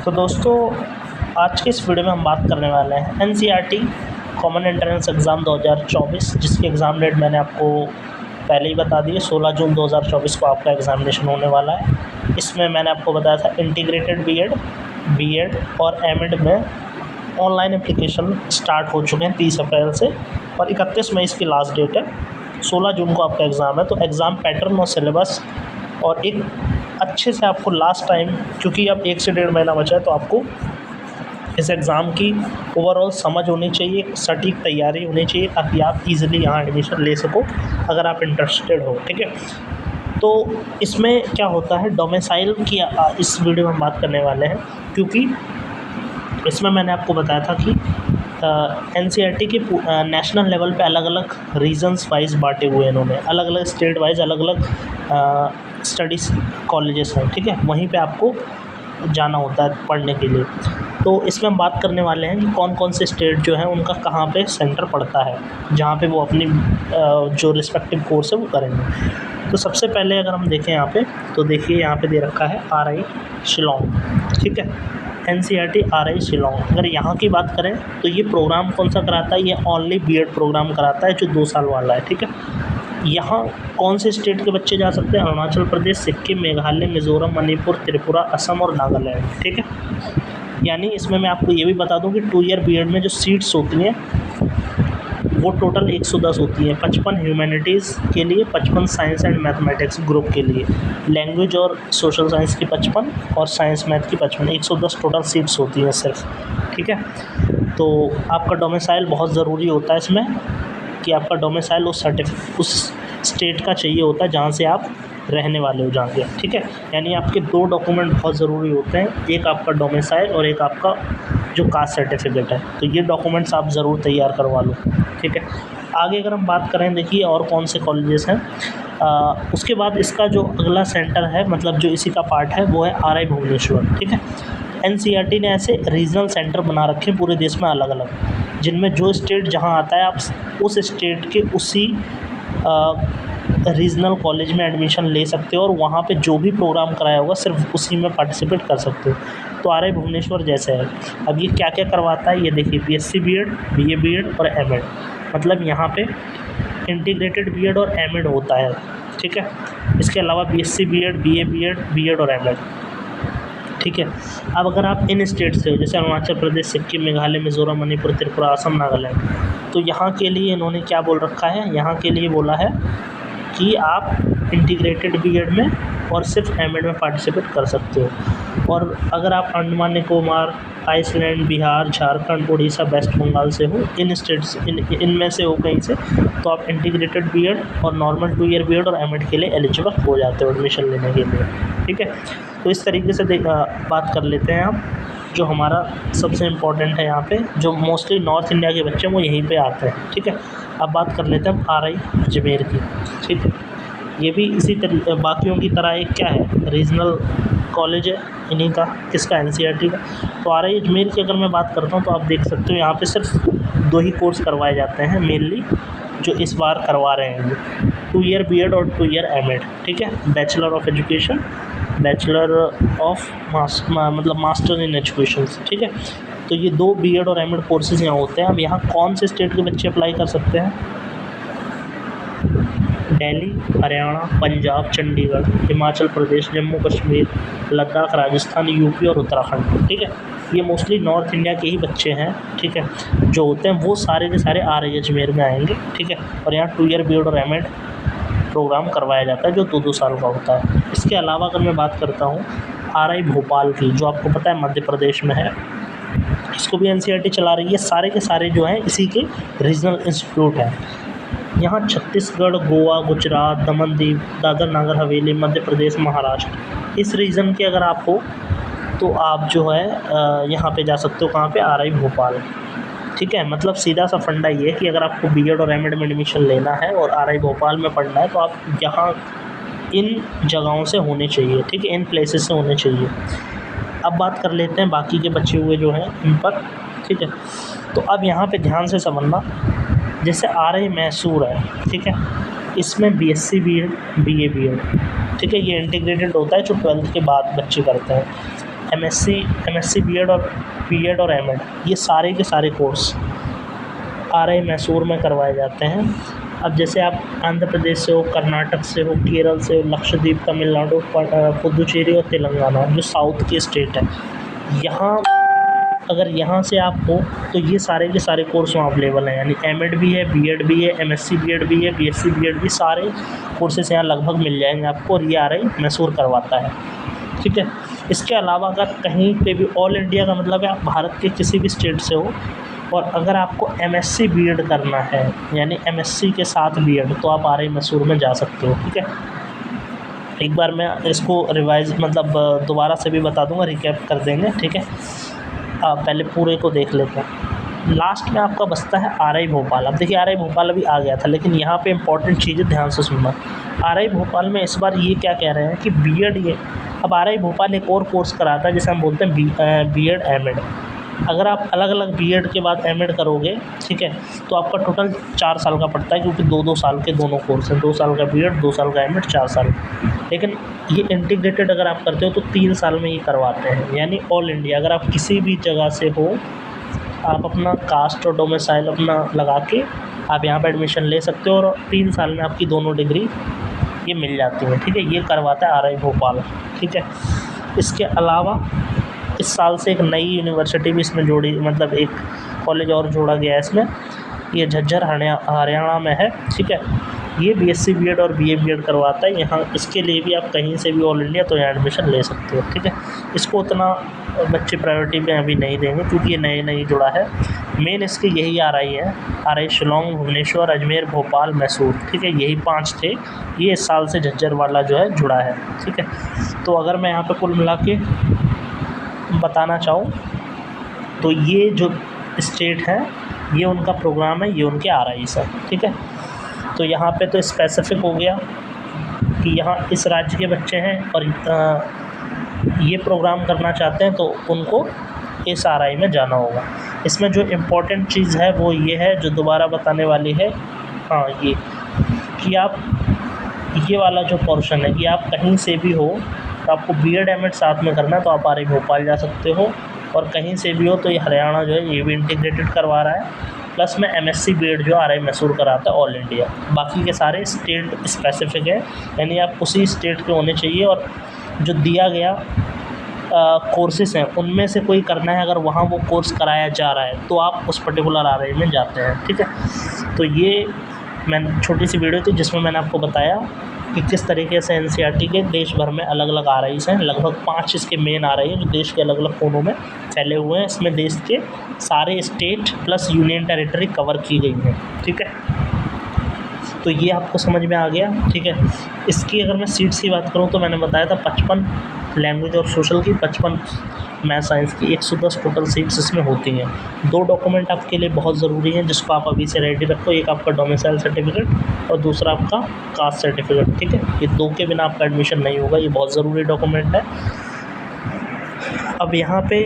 तो दोस्तों, आज की इस वीडियो में हम बात करने वाले हैं एनसीईआरटी कॉमन एंट्रेंस एग्ज़ाम 2024, जिसकी एग्ज़ाम डेट मैंने आपको पहले ही बता दी है। 16 जून 2024 को आपका एग्ज़ामिनेशन होने वाला है। इसमें मैंने आपको बताया था इंटीग्रेटेड बीएड और एमएड में ऑनलाइन एप्लीकेशन स्टार्ट हो चुके हैं 30 अप्रैल से, और 31 मई इसकी लास्ट डेट है। 16 जून को आपका एग्ज़ाम है। तो एग्ज़ाम पैटर्न और सिलेबस और एक अच्छे से आपको लास्ट टाइम, क्योंकि अब 1 से 1.5 महीना बचा है, तो आपको इस एग्ज़ाम की ओवरऑल समझ होनी चाहिए, सटीक तैयारी होनी चाहिए, ताकि आप इजीली यहाँ एडमिशन ले सको अगर आप इंटरेस्टेड हो। ठीक है, तो इसमें क्या होता है, डोमिसाइल की इस वीडियो में हम बात करने वाले हैं, क्योंकि इसमें मैंने आपको बताया था कि एनसीईआरटी के नेशनल लेवल पे अलग अलग रीजन्स वाइज बांटे हुए हैं इन्होंने, अलग अलग स्टेट वाइज अलग अलग स्टडीज़ कॉलेजेस हैं। ठीक है, वहीं पे आपको जाना होता है पढ़ने के लिए। तो इसमें हम बात करने वाले हैं कि कौन कौन से स्टेट जो है उनका कहाँ पे सेंटर पड़ता है, जहाँ पे वो अपनी जो रिस्पेक्टिव कोर्स है वो करेंगे। तो सबसे पहले अगर हम देखें यहाँ पे, तो देखिए यहाँ पे दे रखा है RI शिलोंग। ठीक है, एनसीईआरटी RI शिलोंग। अगर यहाँ की बात करें तो ये प्रोग्राम कौन सा कराता है, ये ओनली बीएड प्रोग्राम कराता है, जो 2 साल वाला है। ठीक है, यहाँ कौन से स्टेट के बच्चे जा सकते हैं, अरुणाचल प्रदेश, सिक्किम, मेघालय, मिज़ोरम, मणिपुर, त्रिपुरा, असम और नागालैंड। ठीक है, यानी इसमें मैं आपको ये भी बता दूं कि 2 ईयर बीएड में जो सीट्स होती हैं वो टोटल 110 होती हैं। 55 ह्यूमैनिटीज़ के लिए, 55 साइंस एंड मैथमेटिक्स ग्रुप के लिए, लैंग्वेज और सोशल साइंस की 55 और साइंस मैथ की 55, 110 टोटल सीट्स होती हैं सिर्फ। ठीक है, तो आपका डोमिसाइल बहुत ज़रूरी होता है इसमें, कि आपका डोमिसाइल उस स्टेट का चाहिए होता है जहाँ से आप रहने वाले हो जाएंगे। ठीक है, यानी आपके 2 डॉक्यूमेंट बहुत ज़रूरी होते हैं, एक आपका डोमिसाइल और एक आपका जो कास्ट सर्टिफिकेट है। तो ये डॉक्यूमेंट्स आप ज़रूर तैयार करवा लो। ठीक है, आगे अगर हम बात करें, देखिए और कौन से कॉलेजेस हैं। उसके बाद इसका जो अगला सेंटर है, मतलब जो इसी का पार्ट है, वो है RI भुवनेश्वर। ठीक है, एनसीईआरटी ने ऐसे रीजनल सेंटर बना रखे हैं पूरे देश में अलग अलग, जिनमें जो स्टेट जहाँ आता है आप उस स्टेट के उसी रीजनल कॉलेज में एडमिशन ले सकते हो, और वहाँ पे जो भी प्रोग्राम कराया होगा सिर्फ उसी में पार्टिसिपेट कर सकते हो। तो RI भुवनेश्वर जैसे है। अब ये क्या क्या करवाता है, ये देखिए, BSc बीएड, BA बीएड और एमएड, मतलब यहाँ पे इंटीग्रेटेड बीएड और एमएड होता है। ठीक है, इसके अलावा BSc बीएड, BA बीएड और एमएड। ठीक है, अब अगर आप इन स्टेट से हो, जैसे अरुणाचल प्रदेश, सिक्किम, मेघालय, मिज़ोरम, मणिपुर, त्रिपुरा, असम, नागालैंड, तो यहाँ के लिए इन्होंने क्या बोल रखा है, यहाँ के लिए बोला है कि आप इंटीग्रेटेड बीएड में और सिर्फ एमएड में पार्टिसिपेट कर सकते हो। और अगर आप अंडमान निकोबार, आइसलैंड, बिहार, झारखंड, उड़ीसा, वेस्ट बंगाल से हो, इन स्टेट्स इनमें से हो कहीं से, तो आप इंटीग्रेटेड बीएड और नॉर्मल 2 ईयर बीएड और एमएड के लिए एलिजिबल हो जाते हो एडमिशन लेने के लिए। ठीक है, तो इस तरीके से बात कर लेते हैं आप। जो हमारा सबसे इम्पोर्टेंट है यहाँ पे, जो मोस्टली नॉर्थ इंडिया के बच्चे हैं वो यहीं पे आते हैं। ठीक है, अब बात कर लेते हैं हम RI अजमेर की। ठीक है, ये भी इसी बाकियों की तरह एक क्या है, रीजनल कॉलेज है इन्हीं का, किसका, एनसीईआरटी का। तो RI अजमेर की अगर मैं बात करता हूँ, तो आप देख सकते हो यहाँ पे सिर्फ 2 ही कोर्स करवाए जाते हैं मेनली, जो इस बार करवा रहे हैं, 2 ईयर बीएड और 2 ईयर एमएड। ठीक है, bachelor of education, bachelor of master in education. ठीक है, तो ये 2 बीएड और एमएड कोर्सेज यहाँ होते हैं। अब यहाँ कौन से स्टेट के बच्चे अप्लाई कर सकते हैं, दिल्ली, हरियाणा, पंजाब, चंडीगढ़, हिमाचल प्रदेश, जम्मू कश्मीर, लद्दाख, राजस्थान, यूपी और उत्तराखंड। ठीक है, ये मोस्टली नॉर्थ इंडिया के ही बच्चे हैं। ठीक है, जो होते हैं वो सारे के सारे RI अजमेर में आएंगे। ठीक है, और यहाँ 2 ईयर बीएड और एमएड प्रोग्राम करवाया जाता है, जो 2-2 साल का होता है। इसके अलावा अगर मैं बात करता हूँ RI भोपाल की, जो आपको पता है मध्य प्रदेश में है, इसको भी एनसीईआरटी चला रही है। सारे के सारे जो हैं इसी के रीजनल इंस्टीट्यूट हैं। यहाँ छत्तीसगढ़, गोवा, गुजरात, दमन दीव, दादर नागर हवेली, मध्य प्रदेश, महाराष्ट्र, इस रीजन के अगर आप हो तो आप जो है यहाँ पे जा सकते हो, कहाँ पे, RI भोपाल। ठीक है, मतलब सीधा सा फंडा ये है कि अगर आपको बीएड और एमएड में एडमिशन लेना है और RI भोपाल में पढ़ना है, तो आप यहाँ इन जगहों से होने चाहिए। ठीक है, इन प्लेसेस से होने चाहिए। अब बात कर लेते हैं बाकी के बचे हुए जो हैं इन पर। ठीक है, तो अब यहाँ पे ध्यान से समझना, जैसे RI मैसूर है। ठीक है, इसमें BSc बीएड, BA बीएड, ठीक है, ये इंटीग्रेटेड होता है, जो 12th के बाद बच्चे करते हैं। एमएससी बीएड और बीएड और एमएड, ये सारे के सारे कोर्स आरआई मैसूर में करवाए जाते हैं। अब जैसे आप आंध्र प्रदेश से हो, कर्नाटक से हो, केरल से हो, लक्षद्वीप, तमिलनाडु, पुदुचेरी और तेलंगाना, जो साउथ की स्टेट है, यहाँ अगर यहाँ से आप हो तो ये सारे के सारे कोर्स वहाँ अवेलेबल हैं। यानी एमएड भी है, बीएड भी है, एमएससी बीएड भी है, बीएससी बीएड भी, सारे कोर्सेस यहाँ लगभग मिल जाएंगे आपको, और ये आरआई मैसूर करवाता है। ठीक है। इसके अलावा अगर कहीं पे भी, ऑल इंडिया का मतलब है आप भारत के किसी भी स्टेट से हो, और अगर आपको एमएससी बीएड करना है, यानी एमएससी के साथ बीएड, तो आप आरआई मैसूर में जा सकते हो। ठीक है। एक बार मैं इसको रिवाइज मतलब दोबारा से भी बता दूंगा, रिकैप कर देंगे। ठीक है। पहले पूरे को देख लेते हैं। लास्ट में आपका बचता है आरआई भोपाल। अब देखिए आरआई भोपाल अभी आ गया था, लेकिन यहाँ पे इंपॉर्टेंट चीज़ें ध्यान से सुनना। आरआई भोपाल में इस बार ये क्या कह रहे हैं कि बीएड, ये अब आरआई भोपाल एक और कोर्स कराता है जिसे हम बोलते हैं बीएड एमएड। अगर आप अलग अलग बीएड के बाद एमएड करोगे, ठीक है, तो आपका टोटल 4 साल का पड़ता है, क्योंकि 2-2 साल के दोनों कोर्स हैं, 2 साल का बीएड, 2 साल का एमएड, 4 साल। लेकिन ये इंटीग्रेटेड अगर आप करते हो तो 3 साल में ही करवाते हैं। यानी ऑल इंडिया अगर आप किसी भी जगह से हो, आप अपना कास्ट और डोमिसाइल अपना लगा के आप यहाँ पर एडमिशन ले सकते हो, और 3 साल में आपकी दोनों डिग्री ये मिल जाती है। ठीक है। ये करवाता है आरआई भोपाल। ठीक है। इसके अलावा इस साल से एक नई यूनिवर्सिटी भी इसमें जोड़ी, मतलब एक कॉलेज और जोड़ा गया है इसमें, ये झज्जर हरियाणा में है। ठीक है। ये बीएससी बीएड और बीए बीएड करवाता है यहाँ। इसके लिए भी आप कहीं से भी ऑल इंडिया तो यहाँ एडमिशन ले सकते हो। ठीक है। इसको उतना बच्चे प्रायोरिटी में अभी नहीं देंगे, क्योंकि ये नई जुड़ा है। मेन इसके यही आरआई है, आरआई शिलोंग, भुवनेश्वर, अजमेर, भोपाल, मैसूर। ठीक है। यही 5 थे। ये इस साल से झज्जर वाला जो है जुड़ा है। ठीक है। तो अगर मैं यहाँ पर कुल मिला के बताना चाहूँ तो ये जो स्टेट है, ये उनका प्रोग्राम है, ये उनके आरआईस है। ठीक है। तो यहाँ पे तो स्पेसिफिक हो गया कि यहाँ इस राज्य के बच्चे हैं और ये प्रोग्राम करना चाहते हैं, तो उनको इस आरआई में जाना होगा। इसमें जो इम्पोर्टेंट चीज़ है वो ये है, जो दोबारा बताने वाली है, हाँ, ये कि आप ये वाला जो पोर्शन है कि आप कहीं से भी हो, तो आपको बीएड एमएड साथ में करना है, तो आप आरआई भोपाल जा सकते हो। और कहीं से भी हो तो ये हरियाणा जो है ये भी इंटीग्रेटेड करवा रहा है, प्लस में एमएससी बीएड जो आरआई मैसूर कराता है ऑल इंडिया। बाकी के सारे स्टेट स्पेसिफिक है, यानी आप उसी स्टेट के होने चाहिए, और जो दिया गया कोर्सेस हैं उनमें से कोई करना है, अगर वहाँ वो कोर्स कराया जा रहा है तो आप उस पर्टिकुलर आरआई में जाते हैं। ठीक है। तो ये मैंने छोटी सी वीडियो थी जिसमें मैंने आपको बताया कि किस तरीके से एनसीईआरटी के देश भर में अलग अलग आरआईस हैं। लगभग 5 इसके मेन आरआई हैं जो देश के अलग अलग कोनों में फैले हुए हैं। इसमें देश के सारे state plus union territory cover की गई हैं। ठीक है। तो ये आपको समझ में आ गया। ठीक है। इसकी अगर मैं सीट्स की बात करूँ तो मैंने बताया था 55 लैंग्वेज और सोशल की, 55 मैथ साइंस की, 110 टोटल सीट्स इसमें होती हैं। 2 डॉक्यूमेंट आपके लिए बहुत ज़रूरी हैं जिसको आप अभी से रेडी रखो। एक आपका डोमिसाइल सर्टिफिकेट और दूसरा आपका कास्ट सर्टिफिकेट। ठीक है। ये 2 के बिना आपका एडमिशन नहीं होगा, ये बहुत ज़रूरी डॉक्यूमेंट है। अब यहाँ पे